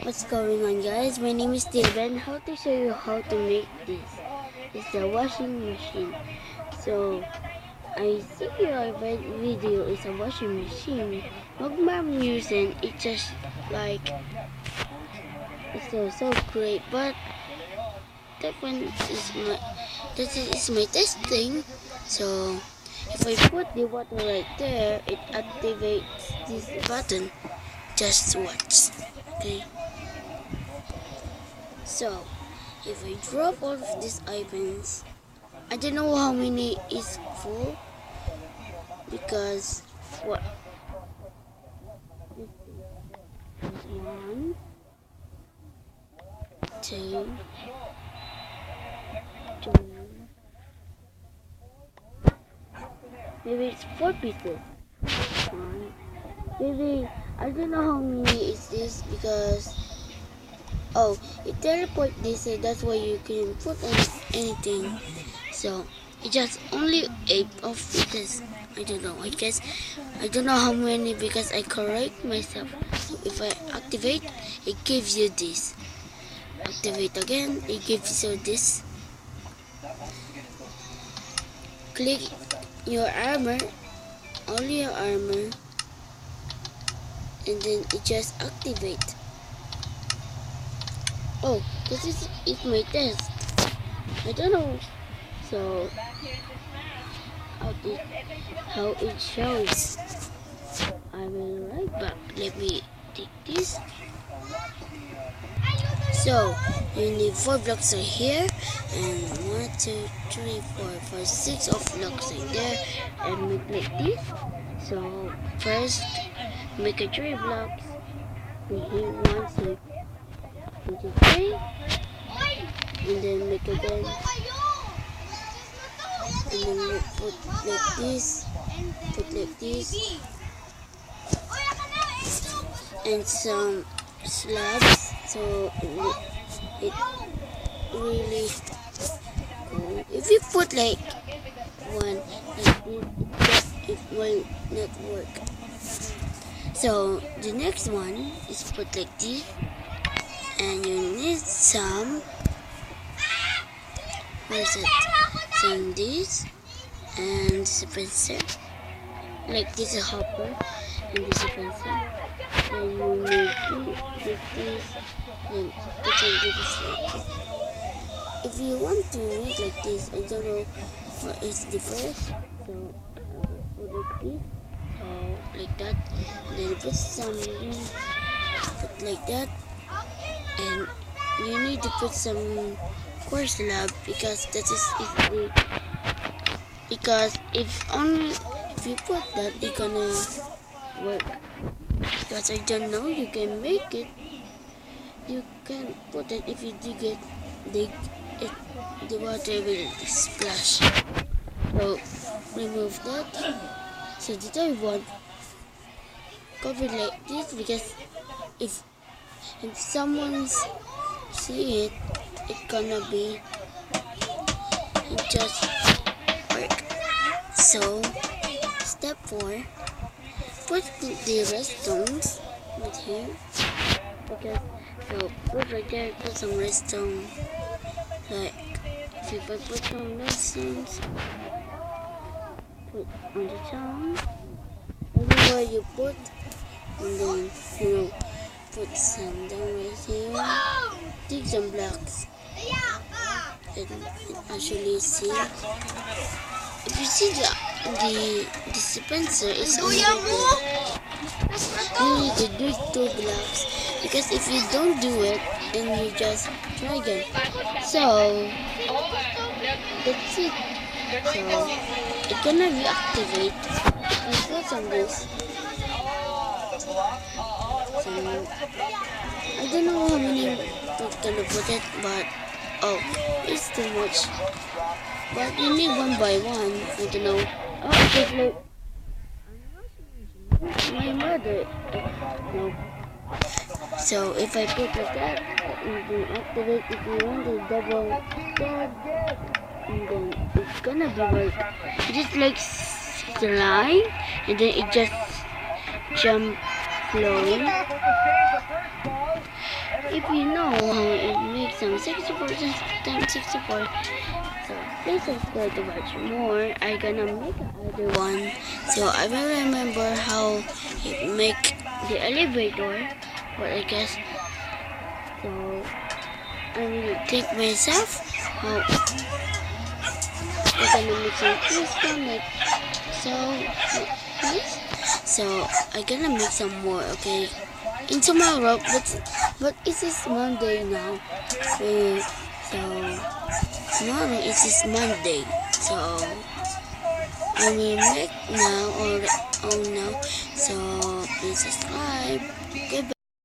What's going on, guys? My name is Steven. How to show you how to make this. It's a washing machine. So I see your video is a washing machine. Magmam using it just like it's so great, but that one is my testing. So if I put the water right there, it activates this button. Just watch. Okay. So, if I drop all of these items, I don't know how many is full because what? One, two, three, maybe it's 4 pieces. One, maybe I don't know how many is this because it teleport this, so that's why you can put anything. So it just only 8 of pieces. I don't know. I guess I don't know how many because I correct myself. So if I activate, it gives you this. Activate again, it gives you this. Click your armor, only your armor, and then it just activate. Oh, this is my test. I don't know. So how it shows. I will right back. Let me take this. So you need 4 blocks right here, and 1, 2, 3, 4, 5, 6 of blocks right there, and make like this. So first make a 3 blocks. We hit 1, 6, 2, 3, and then make again. And then we put like this, and some slabs, so it really cool. If you put like one like this, it will not work. So the next one is put like this, and you need some, where's it? Some this and dispenser, like this is a hopper and dispenser. Then you need this, then put it this like this. If you want to make like this, I don't know what is the first. So put like this, so like that. Then put some, put like that, and you need to put some core slab because that is easy. Because if you put that, it's gonna work. Because I don't know, you can make it. You can put it if you dig it, the water will splash. So remove that. So the third one, cover like this because if someone see it, it's gonna be just work. So step 4, put the redstones right here because so put right there, put some redstone. Like if you put some redstones, put on the top everywhere you put, and then put some down right here. Dig some blocks. And actually see, if you see the dispenser is only there, you need to do 2 blocks because if you don't do it, then you just try again. So that's it. So it's gonna reactivate if you put on this. So I don't know how many I'm gonna put it, but it's too much. But you need 1 by 1. I don't know. It's like my mother. No. So if I put like that, you can activate if you want to double that, and then it's gonna be like just like slime, and then it just jump flowing. if you know how it makes some 64 times 64, so please subscribe to watch more. I gonna make another one, so I will remember how it make the elevator. But I guess so. I will take myself how I'm gonna make some trees from it. So please. So I gonna make some more. Okay. In tomorrow, but it is Monday now. So tomorrow it is Monday. So I will make now or now. So please subscribe. Goodbye.